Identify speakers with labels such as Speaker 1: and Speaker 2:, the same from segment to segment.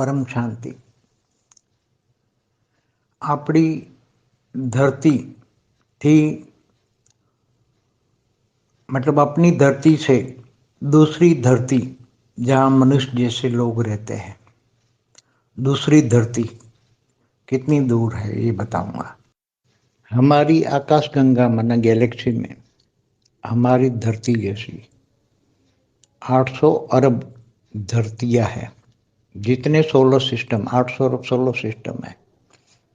Speaker 1: परम शांति। આપણી धरती थी, मतलब अपनी धरती से दूसरी धरती जहाँ मनुष्य जैसे लोग रहते हैं, दूसरी धरती कितनी दूर है ये बताऊंगा। हमारी आकाशगंगा माना गैलेक्सी में हमारी धरती जैसी 800 अरब धरतियां हैं। जितने सोलर सिस्टम 800 अरब सोलर सिस्टम है,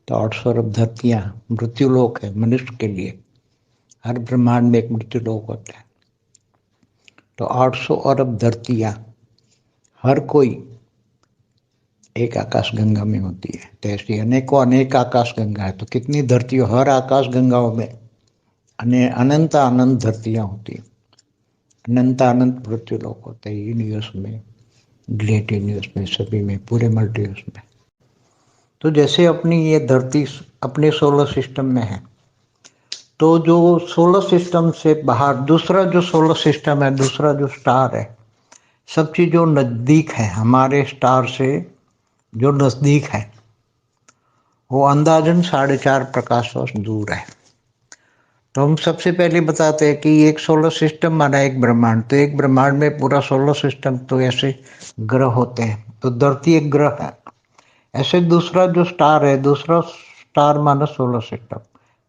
Speaker 1: तो 800 अरब धरतियां मृत्युलोक है मनुष्य के लिए। हर ब्रह्मांड में एक मृत्युलोक होता है। तो 800 अरब धरतियां हर कोई एक आकाशगंगा में होती है। तो ऐसी अनेकों अनेक आकाशगंगा है। तो कितनी धरतियों, हर आकाशगंगाओं में अनंत अनंत धरतियां होती, अनंत अनंत मृत्युलोक होते हैं। यूनिवर्स में, ग्रेट यूनिवर्स में, सभी में, पूरे मल्टीवर्स में। तो जैसे अपनी ये धरती अपने सोलर सिस्टम में है, तो जो सोलर सिस्टम से बाहर दूसरा जो सोलर सिस्टम है, दूसरा जो स्टार है, सब चीज जो नजदीक है हमारे स्टार से, जो नजदीक है वो अंदाजन 4.5 प्रकाश वर्ष दूर है। तो हम सबसे पहले बताते हैं कि एक सोलर सिस्टम माना एक ब्रह्मांड। तो एक ब्रह्मांड में पूरा सोलर सिस्टम, तो ऐसे ग्रह होते हैं। तो धरती एक ग्रह है। ऐसे दूसरा जो स्टार है, दूसरा स्टार माना सोलर सिस्टम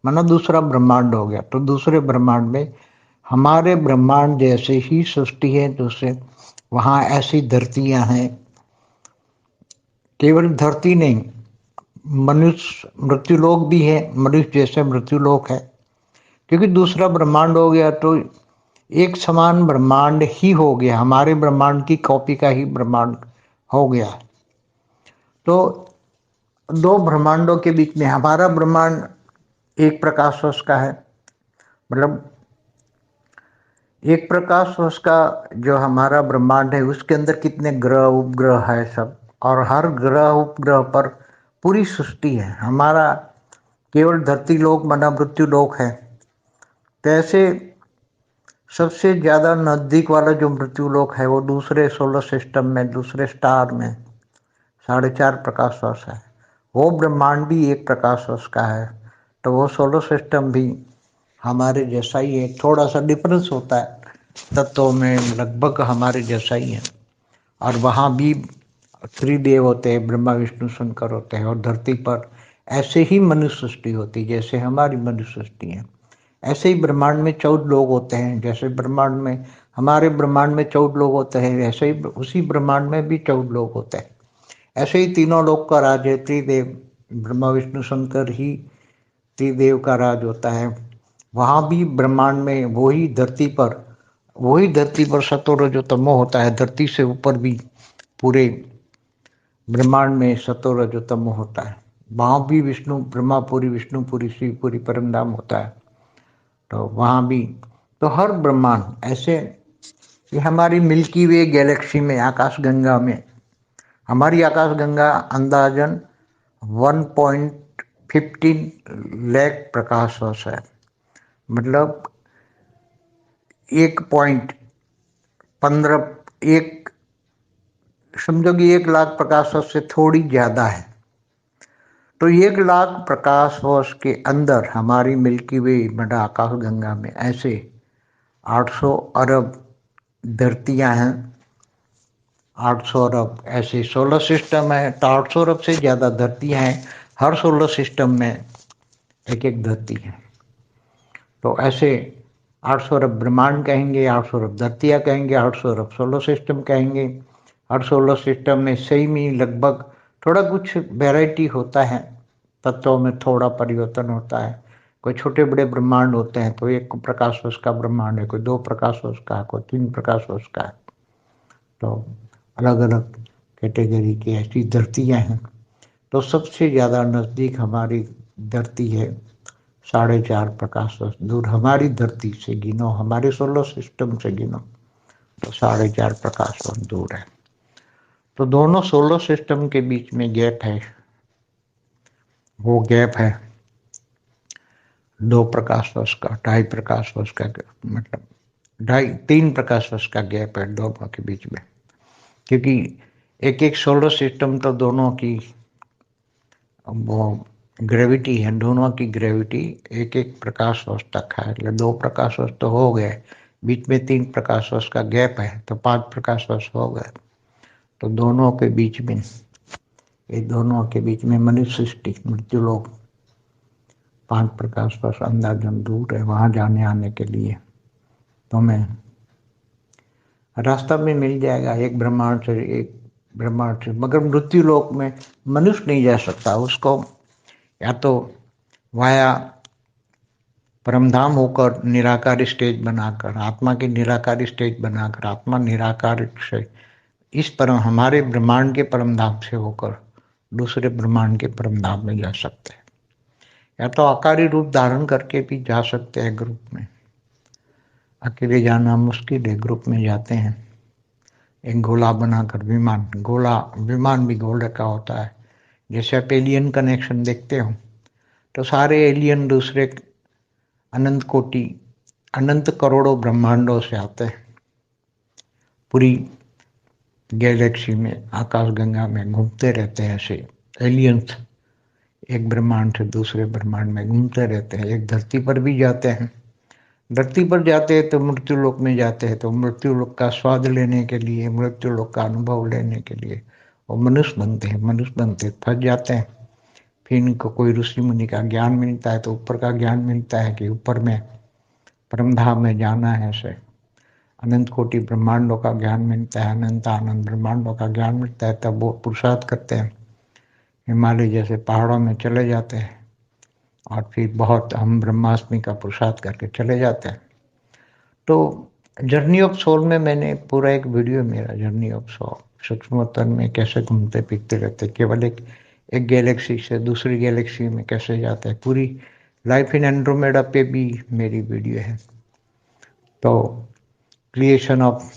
Speaker 1: माना दूसरा ब्रह्मांड हो गया। तो दूसरे ब्रह्मांड में हमारे ब्रह्मांड जैसे ही सृष्टि है, दूसरे वहाँ ऐसी धरतियां हैं। केवल धरती नहीं, मनुष्य मृत्युलोक भी है, मनुष्य जैसे मृत्युलोक है। क्योंकि दूसरा ब्रह्मांड हो गया तो एक समान ब्रह्मांड ही हो गया, हमारे ब्रह्मांड की कॉपी का ही ब्रह्मांड हो गया। तो दो ब्रह्मांडों के बीच में हमारा ब्रह्मांड एक प्रकाश वर्ष का है, मतलब एक प्रकाश वर्ष का जो हमारा ब्रह्मांड है, उसके अंदर कितने ग्रह उपग्रह है सब, और हर ग्रह उपग्रह पर पूरी सृष्टि है। हमारा केवल धरती लोक माना मृत्यु लोक है। तो ऐसे सबसे ज्यादा नजदीक वाला जो मृत्यु लोक है वो दूसरे सोलर सिस्टम में, दूसरे स्टार में 4.5 प्रकाश वर्ष है। वो ब्रह्मांड भी एक प्रकाश वर्ष का है। तो वो सोलर सिस्टम भी हमारे जैसा ही है। थोड़ा सा डिफरेंस होता है तत्वों में, लगभग हमारे जैसा ही है। और वहाँ भी त्रिदेव होते हैं, ब्रह्मा विष्णु शंकर होते हैं। और धरती पर ऐसे ही मनुष्य सृष्टि होती है जैसे हमारी मनुष्य सृष्टि है। ऐसे ही ब्रह्मांड में 14 लोग होते हैं। जैसे ब्रह्मांड में, हमारे ब्रह्मांड में 14 लोग होते हैं, ऐसे ही उसी ब्रह्मांड में भी 14 लोग होते हैं। ऐसे ही तीनों लोक का राज है त्रिदेव, ब्रह्मा विष्णु शंकर ही त्रिदेव का राज होता है। वहाँ भी ब्रह्मांड में वही धरती पर सतो रजो तमो होता है। धरती से ऊपर भी पूरे ब्रह्मांड में सतो रजो तमो होता है। वहाँ भी विष्णु ब्रह्मापुरी, विष्णुपुरी, शिवपुरी, परम धाम होता है। तो वहाँ भी, तो हर ब्रह्मांड ऐसे, ये हमारी मिल्की वे गैलेक्सी में, आकाशगंगा में, हमारी आकाशगंगा अंदाजन 1.15 लाख प्रकाश वर्ष है। मतलब 1.15, एक समझो कि 1 लाख प्रकाश वर्ष से थोड़ी ज्यादा है। तो 1 लाख प्रकाश वर्ष के अंदर हमारी मिल्की वे बड़ा आकाशगंगा में ऐसे 800 अरब धरतियां हैं। 800 अरब ऐसे सोलर सिस्टम है। तो 800 अरब से ज्यादा धरतियां हैं। हर सोलर सिस्टम में एक एक धरती है। तो ऐसे 800 अरब ब्रह्मांड कहेंगे, 800 अरब धरतियां कहेंगे, 800 अरब सोलर सिस्टम कहेंगे। हर सोलर सिस्टम में सेम ही लगभग, थोड़ा कुछ वैरायटी होता है, तत्वों में थोड़ा परिवर्तन होता है। कोई छोटे बड़े ब्रह्मांड होते हैं, तो 1 प्रकाश वर्ष का ब्रह्मांड है, कोई 2 प्रकाश वर्ष का है, कोई 3 प्रकाश वर्ष का है। तो अलग अलग कैटेगरी की ऐसी धरतियां हैं। तो सबसे ज़्यादा नज़दीक हमारी धरती है, 4.5 प्रकाश वर्ष दूर। हमारी धरती से गिनो, हमारे सोलर सिस्टम से गिनो, तो 4.5 प्रकाश वर्ष दूर है। तो दोनों सोलर सिस्टम के बीच में गैप है, वो गैप है 2 प्रकाश वर्ष का, 2.5 प्रकाश वर्ष का, मतलब 3 प्रकाश वर्ष का गैप है दोनों के बीच में। क्योंकि एक एक सोलर सिस्टम तो दोनों की वो ग्रेविटी है, दोनों की ग्रेविटी एक एक प्रकाश वर्ष तक है, એટલે 2 प्रकाश वर्ष तो हो गए, बीच में 3 प्रकाश वर्ष का गैप है, तो 5 प्रकाश वर्ष हो गए। तो दोनों के बीच में, ये दोनों के बीच में मनुष्य सृष्टि मृत्युलोक 5 प्रकाश वर्ष अंदाजन दूर है। वहां जाने आने के लिए तो मैं रास्ता भी मिल जाएगा, एक ब्रह्मांड से, मगर मृत्यु लोक में मनुष्य नहीं जा सकता। उसको या तो वाया परमधाम होकर निराकारी स्टेज बनाकर, आत्मा की निराकारी स्टेज बनाकर, आत्मा निराकार से इस परम हमारे ब्रह्मांड के परमधाम से होकर दूसरे ब्रह्मांड के परमधाम में जा सकते हैं, या तो आकारी रूप धारण करके भी जा सकते हैं। ग्रुप में अकेले जाना मुश्किल है, ग्रुप में जाते हैं। एक गोला बनाकर विमान भी गोले का होता है। जैसे आप एलियन कनेक्शन देखते हो, तो सारे एलियन दूसरे अनंत कोटि, अनंत करोड़ों ब्रह्मांडों से आते हैं, पूरी गैलेक्सी में, आकाश गंगा में घूमते रहते हैं। ऐसे एलियंस एक ब्रह्मांड से दूसरे ब्रह्मांड में घूमते रहते हैं। एक धरती पर भी जाते हैं, धरती पर जाते हैं तो मृत्यु लोक में जाते हैं, तो मृत्यु लोक का स्वाद लेने के लिए, मृत्यु लोक का अनुभव लेने के लिए वो मनुष्य बनते हैं। मनुष्य बनते फंस जाते हैं, फिर इनको कोई ऋषि मुनि का ज्ञान मिलता है, तो ऊपर का ज्ञान मिलता है कि ऊपर में परमधाम में जाना है। ऐसे अनंत कोटि ब्रह्मांडों का ज्ञान मिलता है, अनंत आनंद ब्रह्मांडों का ज्ञान मिलता है। तब वो पुरुषार्थ करते हैं, हिमालय जैसे पहाड़ों में चले जाते हैं, और फिर बहुत हम ब्रह्माष्टमी का पुरुषार्थ करके चले जाते हैं। तो जर्नी ऑफ सोल में मैंने पूरा एक वीडियो, मेरा जर्नी ऑफ सोल, सूक्ष्म तन में कैसे घूमते फिरते रहते, केवल एक गैलेक्सी से दूसरी गैलेक्सी में कैसे जाते हैं, पूरी लाइफ इन एंड्रोमेडा पे भी मेरी वीडियो है। तो क्रिएशन ऑफ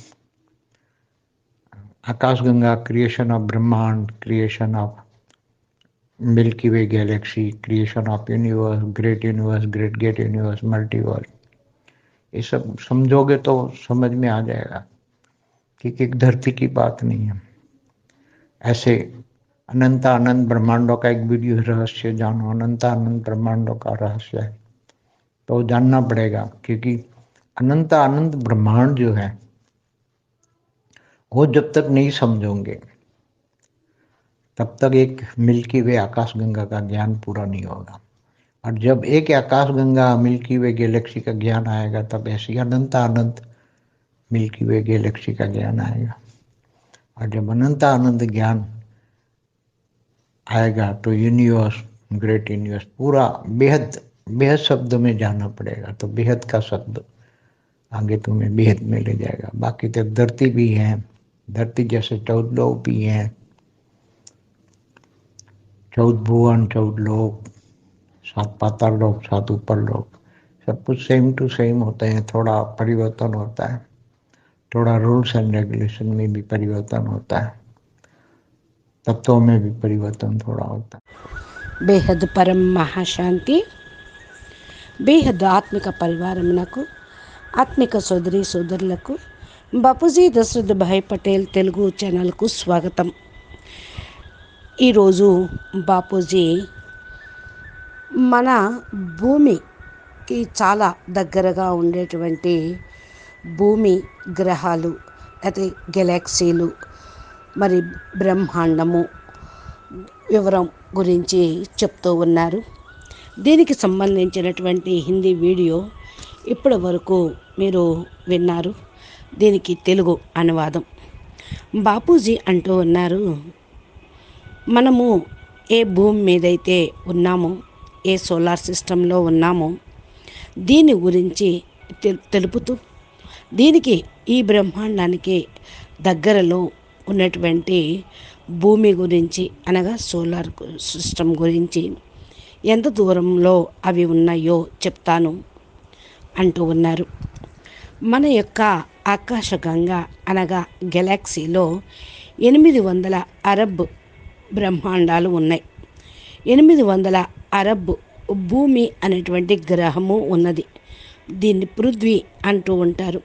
Speaker 1: आकाशगंगा, क्रिएशन ऑफ ब्रह्मांड, creation of milky way galaxy, creation of universe, great gate universe, multiverse, ये सब समझोगे तो समझ में आ जाएगा कि एक धरती की बात नहीं है। ऐसे अनंत अनंत ब्रह्मांडों का एक वीडियो रहस्य जानो, अनंत अनंत ब्रह्मांडों का रहस्य है, तो जानना पड़ेगा। क्योंकि अनंत अनंत ब्रह्मांड जो है वो जब तक नहीं समझोगे तब तक एक मिल्की वे आकाश गंगा का ज्ञान पूरा नहीं होगा। और जब एक आकाश गंगा मिल्की वे गैलेक्सी का ज्ञान आएगा, तब ऐसी अनंत अनंत मिल्की वे गैलेक्सी का ज्ञान आएगा। और जब अनंत आनंद ज्ञान आएगा तो यूनिवर्स, ग्रेट यूनिवर्स, पूरा बेहद बेहद शब्द में जाना पड़ेगा। तो बेहद का शब्द आगे तुम्हें बेहद में ले जाएगा। बाकी तो धरती भी है, धरती जैसे 14 लोक भी हैं, 14 भुवन, 14 लोक, 7 पाताल लोक, 7 ऊपर लोक, सब कुछ सेम टू सेम होते हैं। थोड़ा परिवर्तन होता है, थोड़ा रूल्स एंड रेगुलेशन में भी परिवर्तन होता है, तत्वों में भी परिवर्तन थोड़ा होता है।
Speaker 2: బేహద్ పరం మహాశాంతి, బేహద్ ఆత్మిక పరివారమునకు, ఆత్మిక సోదరి సోదరులకు బాపూజీ దశరథ్ భాయ్ పటేల్ తెలుగు ఛానల్కు స్వాగతం. ఈరోజు బాపూజీ మన భూమికి చాలా దగ్గరగా ఉండేటువంటి భూమి గ్రహాలు, అయితే గెలాక్సీలు, మరి బ్రహ్మాండము వివరం గురించి చెప్తూ ఉన్నారు. దీనికి సంబంధించినటువంటి హిందీ వీడియో ఇప్పటి వరకు మీరు విన్నారు. దీనికి తెలుగు అనువాదం. బాపూజీ అంటూ ఉన్నారు, మనము ఏ భూమి మీదైతే ఉన్నామో, ఏ సోలార్ సిస్టంలో ఉన్నామో దీని గురించి తెలుపుతూ, దీనికి ఈ బ్రహ్మాండానికి దగ్గరలో ఉన్నటువంటి భూమి గురించి, అనగా సోలార్ సిస్టమ్ గురించి ఎంత దూరంలో అవి ఉన్నాయో చెప్తాను అంటూ ఉన్నారు. మన యొక్క ఆకాశగంగా అనగా గెలాక్సీలో 800 అరబ్ బ్రహ్మాండాలు ఉన్నాయి. 800 అరబ్ భూమి అనేటువంటి గ్రహము ఉన్నది. దీన్ని పృథ్వీ అంటూ ఉంటారు.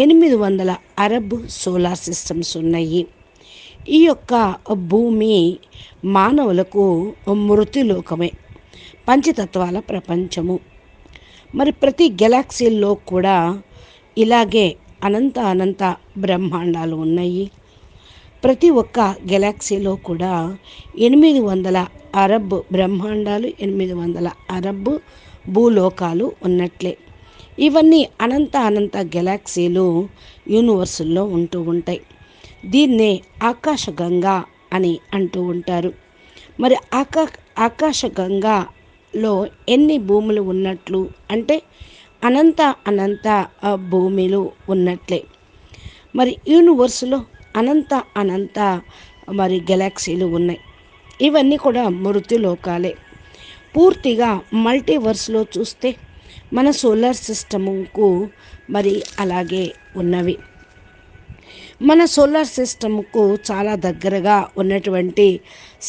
Speaker 2: 800 అరబ్ సోలార్ సిస్టమ్స్ ఉన్నాయి. ఈ యొక్క భూమి మానవులకు మృత్యులోకమే, పంచతత్వాల ప్రపంచము. మరి ప్రతి గెలాక్సీల్లో కూడా ఇలాగే అనంత బ్రహ్మాండాలు ఉన్నాయి. ప్రతి ఒక్క గెలాక్సీలో కూడా 800 అరబ్ బ్రహ్మాండాలు, 800 అరబ్ భూలోకాలు ఉన్నట్లే. ఇవన్నీ అనంత గెలాక్సీలు యూనివర్సుల్లో ఉంటూ ఉంటాయి. దీన్నే ఆకాశగంగా అని అంటూ ఉంటారు. మరి ఆకాశగంగాలో ఎన్ని భూములు ఉన్నట్లు అంటే అనంత భూమిలు ఉన్నట్లే. మరి యూనివర్సులో అనంత మరి గెలాక్సీలు ఉన్నాయి. ఇవన్నీ కూడా మృత్యులోకాలే. పూర్తిగా మల్టీవర్స్లో చూస్తే మన సోలార్ సిస్టముకు మరి అలాగే ఉన్నవి. మన సోలార్ సిస్టమ్కు చాలా దగ్గరగా ఉన్నటువంటి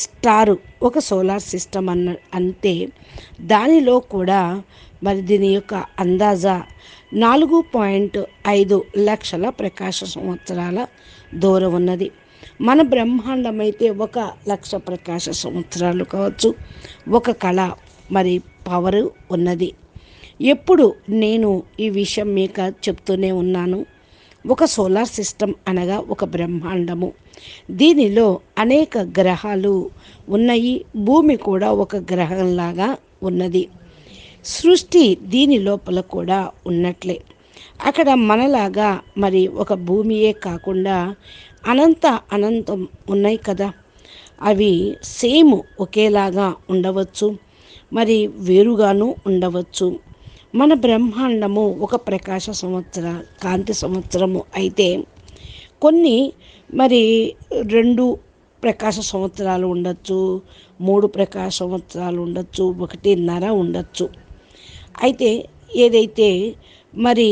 Speaker 2: స్టారు ఒక సోలార్ సిస్టమ్ అంటే దానిలో కూడా మరి దీని యొక్క అందాజా 4.5 లక్షల ప్రకాశ సంవత్సరాల దూరం ఉన్నది. మన బ్రహ్మాండం అయితే 1 లక్ష ప్రకాశ సంవత్సరాలు కావచ్చు. ఒక కళ మరి పవరు ఉన్నది. ఎప్పుడు నేను ఈ విషయం మీకు చెప్తూనే ఉన్నాను. ఒక సోలార్ సిస్టమ్ అనగా ఒక బ్రహ్మాండము. దీనిలో అనేక గ్రహాలు ఉన్నాయి. భూమి కూడా ఒక గ్రహంలాగా ఉన్నది. సృష్టి దీని లోపల కూడా ఉన్నట్లే. అక్కడ మనలాగా మరి ఒక భూమియే కాకుండా అనంతం ఉన్నాయి కదా. అవి సేమ్ ఒకేలాగా ఉండవచ్చు, మరి వేరుగాను ఉండవచ్చు. మన బ్రహ్మాండము ఒక ప్రకాశ సంవత్సర కాంతి సంవత్సరము అయితే కొన్ని మరి 2 ప్రకాశ సంవత్సరాలు ఉండొచ్చు, 3 ప్రకాశ సంవత్సరాలు ఉండొచ్చు, 1.5 ఉండొచ్చు. అయితే ఏదైతే మరి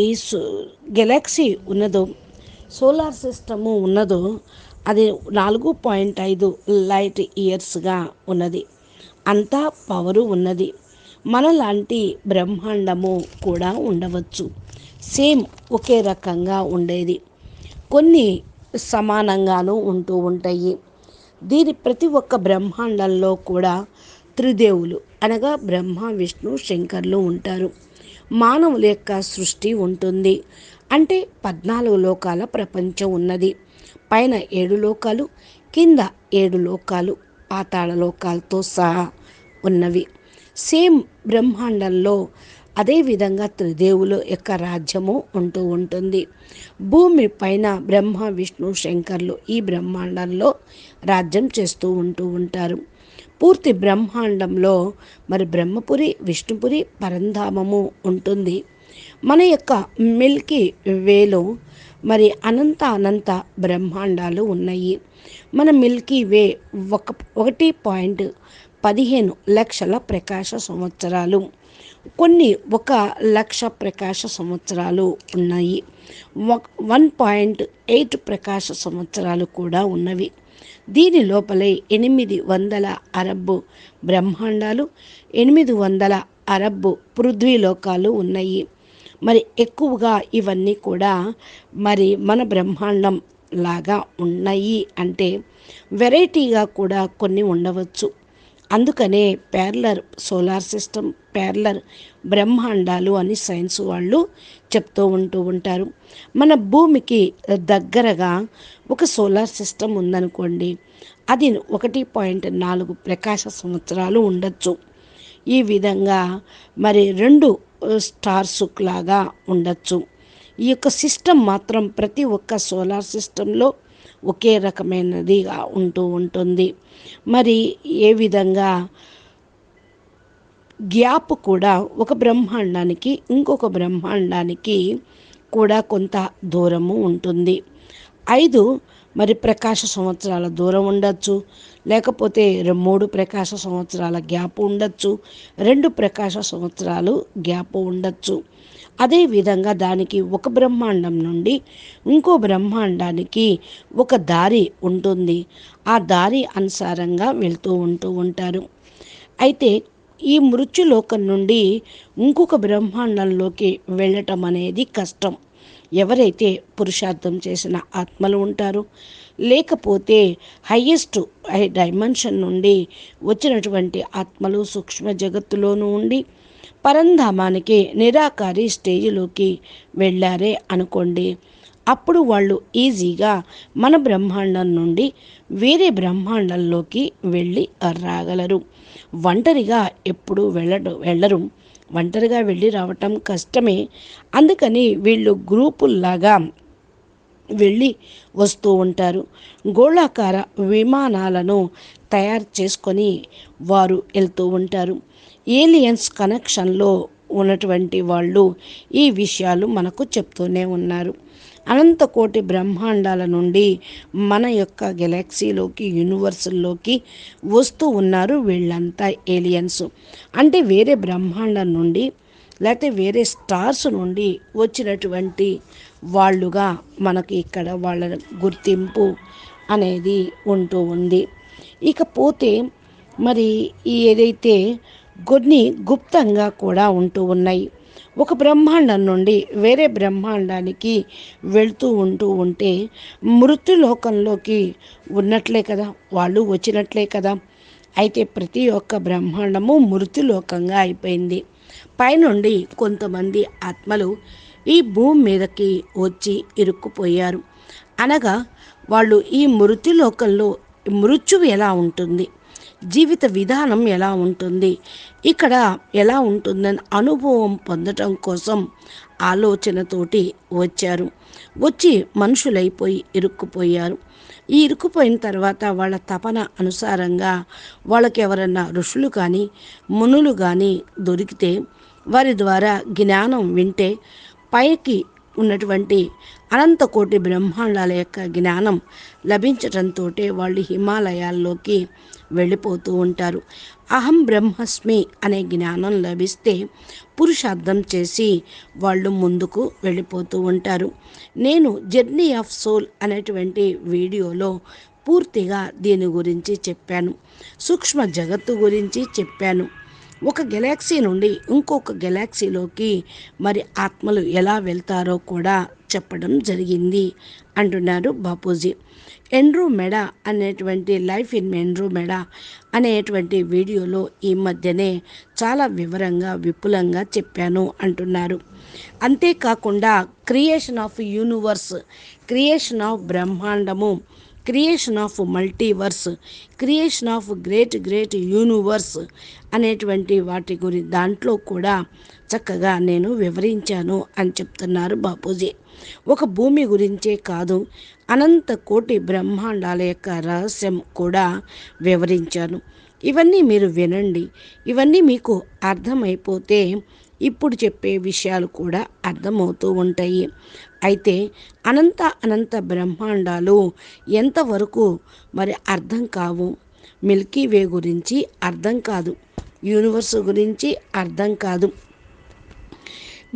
Speaker 2: గెలాక్సీ ఉన్నదో, సోలార్ సిస్టము ఉన్నదో అది 4.5 లైట్ ఇయర్స్గా ఉన్నది. అంతా పవరు ఉన్నది. మనలాంటి బ్రహ్మాండము కూడా ఉండవచ్చు. సేమ్ ఒకే రకంగా ఉండేది. కొన్ని సమానంగాను ఉంటూ ఉంటాయి. దీని ప్రతి ఒక్క బ్రహ్మాండంలో కూడా త్రిదేవులు అనగా బ్రహ్మ, విష్ణు, శంకర్లు ఉంటారు. మానవుల యొక్క సృష్టి ఉంటుంది. అంటే 14 లోకాల ప్రపంచం ఉన్నది. పైన 7 లోకాలు, కింద 7 లోకాలు, పాతాళ లోకాలతో సహా ఉన్నవి. సేమ్ బ్రహ్మాండంలో అదేవిధంగా త్రిదేవుల యొక్క రాజ్యము ఉంటూ ఉంటుంది. భూమి పైన బ్రహ్మ, విష్ణు, శంకర్లు ఈ బ్రహ్మాండంలో రాజ్యం చేస్తూ ఉంటారు. పూర్తి బ్రహ్మాండంలో మరి బ్రహ్మపురి, విష్ణుపురి, పరంధామము ఉంటుంది. మన యొక్క మిల్కీ వేలో మరి అనంత బ్రహ్మాండాలు ఉన్నాయి. మన మిల్కీ వే 1.15 లక్షల ప్రకాశ సంవత్సరాలు, కొన్ని 1 లక్ష ప్రకాశ సంవత్సరాలు ఉన్నాయి. 1.8 ప్రకాశ సంవత్సరాలు కూడా ఉన్నవి. దీని లోపలే 800 అరబ్ బ్రహ్మాండాలు, 800 అరబ్ పృథ్వీలోకాలు ఉన్నాయి. మరి ఎక్కువగా ఇవన్నీ కూడా మరి మన బ్రహ్మాండం లాగా ఉన్నాయి. అంటే వెరైటీగా కూడా కొన్ని ఉండవచ్చు. అందుకనే ప్యారలర్ సోలార్ సిస్టమ్, ప్యారలర్ బ్రహ్మాండాలు అని సైన్స్ వాళ్ళు చెప్తూ ఉంటారు. మన భూమికి దగ్గరగా ఒక సోలార్ సిస్టమ్ ఉందనుకోండి, అది 1.4 ప్రకాశ సంవత్సరాలు ఉండొచ్చు. ఈ విధంగా మరి 2 స్టార్స్ లాగా ఉండొచ్చు. ఈ యొక్క సిస్టమ్ మాత్రం ప్రతి ఒక్క సోలార్ సిస్టంలో ఒకే రకమైనదిగా ఉంటుంది. మరి ఏ విధంగా గ్యాప్ కూడా ఒక బ్రహ్మాండానికి ఇంకొక బ్రహ్మాండానికి కూడా కొంత దూరము ఉంటుంది. 5 మరి ప్రకాశ సంవత్సరాల దూరం ఉండొచ్చు, లేకపోతే 3 ప్రకాశ సంవత్సరాల గ్యాప్ ఉండొచ్చు, 2 ప్రకాశ సంవత్సరాలు గ్యాప్ ఉండొచ్చు. అదేవిధంగా దానికి ఒక బ్రహ్మాండం నుండి ఇంకో బ్రహ్మాండానికి ఒక దారి ఉంటుంది. ఆ దారి అనుసారంగా వెళ్తూ ఉంటారు. అయితే ఈ మృత్యులోకం నుండి ఇంకొక బ్రహ్మాండంలోకి వెళ్ళటం అనేది కష్టం. ఎవరైతే పురుషార్థం చేసిన ఆత్మలు ఉంటారో, లేకపోతే హయ్యెస్ట్ డైమెన్షన్ నుండి వచ్చినటువంటి ఆత్మలు సూక్ష్మ జగత్తులోనూ ఉండి పరంధామానికి నిరాకారి స్టేజిలోకి వెళ్ళారే అనుకోండి, అప్పుడు వాళ్ళు ఈజీగా మన బ్రహ్మాండం నుండి వేరే బ్రహ్మాండంలోకి వెళ్ళి రాగలరు. ఒంటరిగా ఎప్పుడూ వెళ్ళరు. ఒంటరిగా వెళ్ళి రావటం కష్టమే. అందుకని వీళ్ళు గ్రూపుల్లాగా వెళ్ళి వస్తూ ఉంటారు. గోళాకార విమానాలను తయారు చేసుకొని వారు వెళ్తూ ఉంటారు. ఏలియన్స్ కనెక్షన్లో ఉన్నటువంటి వాళ్ళు ఈ విషయాలు మనకు చెప్తూనే ఉన్నారు. అనంతకోటి బ్రహ్మాండాల నుండి మన యొక్క గెలాక్సీలోకి, యూనివర్సుల్లోకి వస్తూ ఉన్నారు వీళ్ళంతా ఏలియన్స్. అంటే వేరే బ్రహ్మాండం నుండి లేకపోతే వేరే స్టార్స్ నుండి వచ్చినటువంటి వాళ్ళుగా మనకి ఇక్కడ వాళ్ళ గుర్తింపు అనేది ఉంటూ ఉంది. ఇకపోతే మరి ఏదైతే కొన్ని గుప్తంగా కూడా ఉంటూ ఉన్నాయి. ఒక బ్రహ్మాండం నుండి వేరే బ్రహ్మాండానికి వెళ్తూ ఉంటే మృత్యులోకంలోకి ఉన్నట్లే కదా, వాళ్ళు వచ్చినట్లే కదా. అయితే ప్రతి ఒక్క బ్రహ్మాండము మృత్యులోకంగా అయిపోయింది. పైనుండి కొంతమంది ఆత్మలు ఈ భూమి మీదకి వచ్చి ఇరుక్కుపోయారు. అనగా వాళ్ళు ఈ మృత్యులోకంలో మృత్యువు ఎలా ఉంటుంది, జీవిత విధానం ఎలా ఉంటుంది, ఇక్కడ ఎలా ఉంటుందని అనుభవం పొందటం కోసం ఆలోచనతోటి వచ్చారు. వచ్చి మనుషులైపోయి ఇరుక్కుపోయారు. ఈ ఇరుక్కుపోయిన తర్వాత వాళ్ళ తపన అనుసారంగా వాళ్ళకి ఎవరన్నా ఋషులు కానీ మునులు కానీ దొరికితే వారి ద్వారా జ్ఞానం వింటే పైకి ఉన్నటువంటి అనంతకోటి బ్రహ్మాండాల యొక్క జ్ఞానం లభించటంతో వాళ్ళు హిమాలయాల్లోకి వెళ్ళిపోతూ ఉంటారు. అహం బ్రహ్మస్మి అనే జ్ఞానం లభిస్తే పురుషార్థం చేసి వాళ్ళు ముందుకు వెళ్ళిపోతూ ఉంటారు. నేను జర్నీ ఆఫ్ సోల్ అనేటువంటి వీడియోలో పూర్తిగా దీని గురించి చెప్పాను. సూక్ష్మ జగత్తు గురించి చెప్పాను. ఒక గెలాక్సీ నుండి ఇంకొక గెలాక్సీలోకి మరి ఆత్మలు ఎలా వెళ్తారో కూడా చెప్పడం జరిగింది అంటున్నారు బాపూజీ. ఎండ్రోమెడా అనేటువంటి లైఫ్ ఇన్ ఎండ్రోమెడా అనేటువంటి వీడియోలో ఈ మధ్యనే చాలా వివరంగా విపులంగా చెప్పాను అంటున్నారు. అంతేకాకుండా creation of universe, creation of బ్రహ్మాండము, creation of multiverse, creation of great universe అనేటువంటి వాటి దాంట్లో కూడా చక్కగా నేను వివరించాను అని చెప్తున్నారు బాపూజీ. ఒక భూమి గురించే కాదు, అనంత కోటి బ్రహ్మాండాల యొక్క రహస్యం కూడా వివరించాను. ఇవన్నీ మీరు వినండి. ఇవన్నీ మీకు అర్థమైపోతే ఇప్పుడు చెప్పే విషయాలు కూడా అర్థమవుతూ ఉంటాయి. అయితే అనంత బ్రహ్మాండాలు ఎంతవరకు మరి అర్థం కావు. మిల్కీ వే గురించి అర్థం కాదు, యూనివర్స్ గురించి అర్థం కాదు.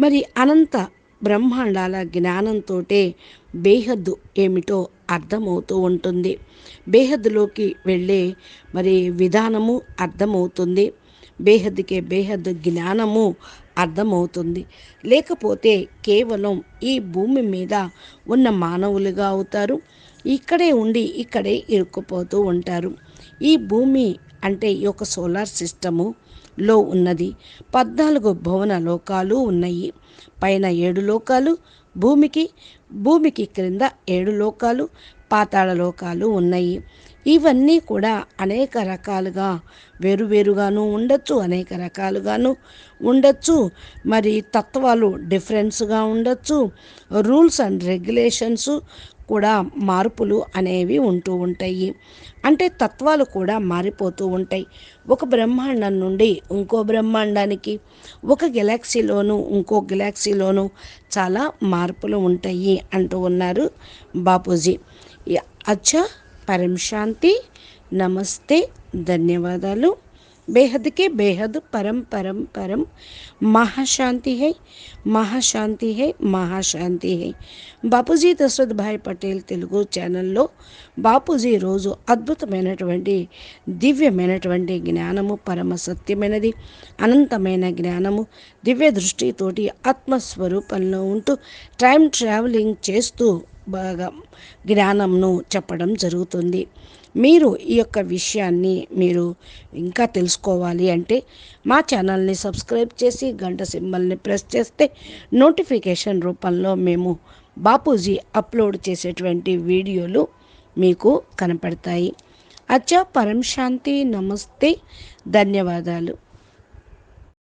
Speaker 2: మరి అనంత బ్రహ్మాండాల జ్ఞానంతో బేహద్దు ఏమిటో అర్థమవుతూ ఉంటుంది. బేహద్దులోకి వెళ్ళే మరి విధానము అర్థమవుతుంది. బేహద్దుకే బేహద్దు జ్ఞానము అర్థమవుతుంది. లేకపోతే కేవలం ఈ భూమి మీద ఉన్న మానవులుగా అవుతారు. ఇక్కడే ఉండి ఇక్కడే ఇరుక్కుపోతూ ఉంటారు. ఈ భూమి అంటే ఈ యొక్క సోలార్ సిస్టములో ఉన్నది 14 భువన లోకాలు ఉన్నాయి. పైన 7 లోకాలు, భూమికి క్రింద 7 లోకాలు, పాతాళ లోకాలు ఉన్నాయి. ఇవన్నీ కూడా అనేక రకాలుగా వేరువేరుగాను ఉండొచ్చు, అనేక రకాలుగాను ఉండొచ్చు. మరి తత్వాలు డిఫరెన్స్గా ఉండొచ్చు. రూల్స్ అండ్ రెగ్యులేషన్స్ కూడా మార్పులు అనేవి ఉంటూ ఉంటాయి. అంటే తత్వాలు కూడా మారిపోతూ ఉంటాయి. ఒక బ్రహ్మాండం నుండి ఇంకో బ్రహ్మాండానికి, ఒక గెలాక్సీలోను ఇంకో గెలాక్సీలోను చాలా మార్పులు ఉంటాయి అంటూ ఉన్నారు బాపూజీ. అచ్చా, పరం శాంతి, నమస్తే, ధన్యవాదాలు. बेहद के बेहद परम परम परम महाशांति है, महाशांति है, మహాశాంతి है. బాపూజీ దశరథ్ భాయ్ పటేల్ తెలుగు ఛానల్లో బాపూజీ రోజు అద్భుతమైనటువంటి దివ్యమైనటువంటి జ్ఞానము, పరమ సత్యమైనది, అనంతమైన జ్ఞానము, దివ్య దృష్టితోటి ఆత్మస్వరూపంలో ఉంటూ టైం ట్రావెలింగ్ చేస్తూ బాగా జ్ఞానంను చెప్పడం జరుగుతుంది. మీరు ఈ యొక్క విషయాన్ని మీరు ఇంకా తెలుసుకోవాలి అంటే మా ఛానల్ని సబ్స్క్రైబ్ చేసి గంట సింబల్ని ప్రెస్ చేస్తే నోటిఫికేషన్ రూపంలో మేము బాపూజీ అప్లోడ్ చేసేటువంటి వీడియోలు మీకు కనపడతాయి. అచ్చా, పరం శాంతి, నమస్తే, ధన్యవాదాలు.